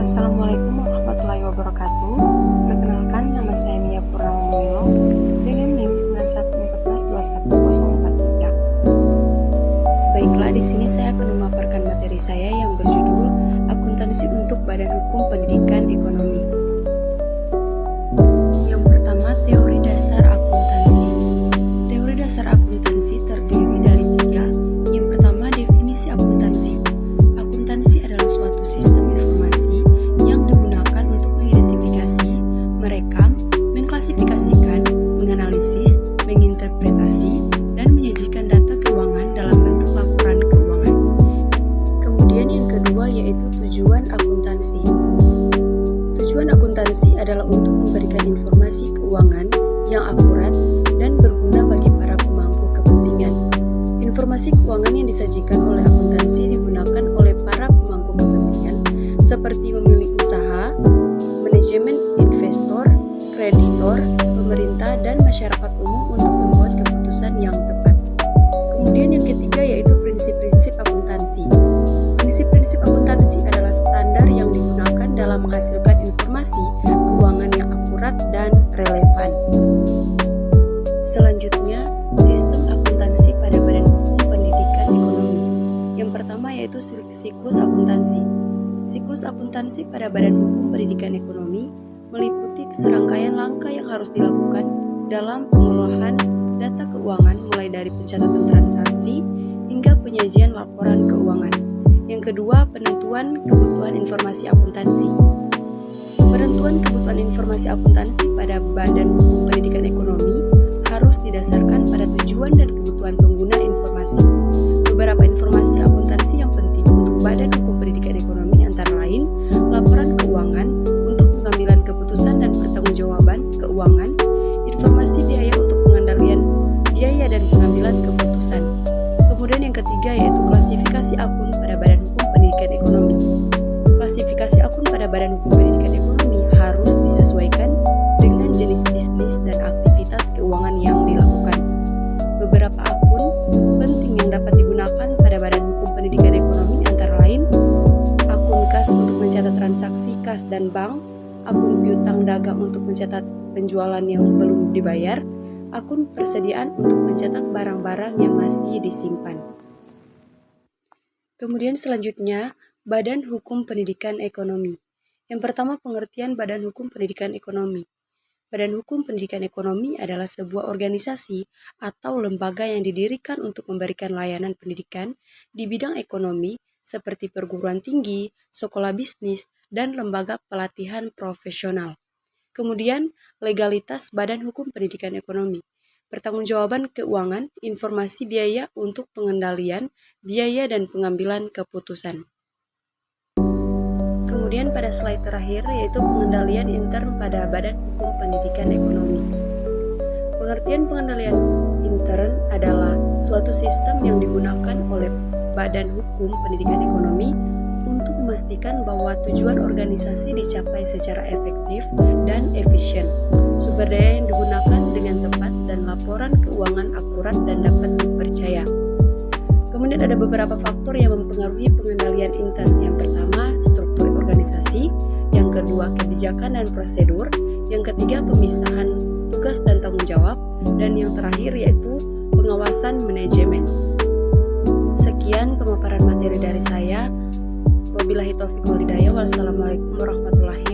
Assalamualaikum warahmatullahi wabarakatuh. Perkenalkan, nama saya Mia Purnama Milo dengan NIM 9114210443. Baiklah, di sini saya akan memaparkan materi saya yang berjudul Akuntansi untuk Badan Hukum Pendidikan Ekonomi. Yang pertama, teori dasar akuntansi. Teori dasar akuntansi terdiri dari 3. Yang pertama, definisi akuntansi. Akuntansi adalah suatu sistem informasi yang digunakan untuk mengidentifikasi, merekam, mengklasifikasikan, menganalisis, menginterpretasi, dan menyajikan data keuangan dalam bentuk laporan keuangan. Kemudian yang kedua yaitu tujuan akuntansi. Tujuan akuntansi adalah untuk memberikan informasi keuangan yang akurat dan berguna bagi para pemangku kepentingan. Informasi keuangan yang disajikan oleh akuntansi digunakan oleh para pemangku kepentingan seperti pemilik usaha, manajemen investor, kreditor, pemerintah, dan masyarakat umum untuk membuat keputusan yang tepat. Kemudian yang ketiga yaitu prinsip-prinsip akuntansi. Prinsip-prinsip akuntansi adalah standar yang digunakan dalam menghasilkan informasi keuangan yang akurat dan relevan. Selanjutnya, sistem akuntansi pada Badan Hukum Pendidikan Ekonomi. Yang pertama yaitu siklus akuntansi. Siklus akuntansi pada Badan Hukum Pendidikan Ekonomi meliputi serangkaian langkah yang harus dilakukan dalam pengelolaan data keuangan mulai dari pencatatan transaksi hingga penyajian laporan keuangan. Yang kedua, penentuan kebutuhan informasi akuntansi. Penentuan kebutuhan informasi akuntansi pada Badan Hukum Pendidikan Ekonomi harus didasarkan pada tujuan dan kebutuhan pengguna informasi. Beberapa informasi akuntansi yang penting untuk Badan Hukum Pendidikan Ekonomi antara lain laporan keuangan untuk pengambilan keputusan dan pertanggungjawaban keuangan, informasi biaya untuk pengendalian biaya dan pengambilan keputusan. Kemudian yang ketiga yaitu klasifikasi akun pada Badan Hukum Pendidikan Ekonomi. Klasifikasi akun pada Badan Hukum Pendidikan Ekonomi harus disesuaikan dengan jenis bisnis dan aktivitas keuangan yang dilakukan. Beberapa akun penting yang dapat digunakan pada Badan Hukum Pendidikan Ekonomi antara lain akun kas untuk mencatat transaksi kas dan bank, akun piutang dagang untuk mencatat penjualan yang belum dibayar, akun persediaan untuk mencatat barang-barang yang masih disimpan. Kemudian selanjutnya, Badan Hukum Pendidikan Ekonomi. Yang pertama, pengertian Badan Hukum Pendidikan Ekonomi. Badan Hukum Pendidikan Ekonomi adalah sebuah organisasi atau lembaga yang didirikan untuk memberikan layanan pendidikan di bidang ekonomi seperti perguruan tinggi, sekolah bisnis, dan lembaga pelatihan profesional. Kemudian, legalitas Badan Hukum Pendidikan Ekonomi. Pertanggungjawaban keuangan, informasi biaya untuk pengendalian biaya dan pengambilan keputusan. Kemudian pada slide terakhir yaitu pengendalian intern pada Badan Hukum Pendidikan Ekonomi. Pengertian pengendalian intern adalah suatu sistem yang digunakan oleh Badan Hukum Pendidikan Ekonomi untuk memastikan bahwa tujuan organisasi dicapai secara efektif dan efisien. Sumber daya yang digunakan dengan tepat dan laporan keuangan akurat dan dapat dipercaya. Kemudian ada beberapa faktor yang mempengaruhi pengendalian intern. Yang pertama, struktur organisasi. Yang kedua, kebijakan dan prosedur. Yang ketiga, pemisahan tugas dan tanggung jawab. Dan yang terakhir yaitu pengawasan manajemen. Sekian pemaparan materi dari saya. Wabillahi taufiq wal hidayah. Wassalamualaikum warahmatullahi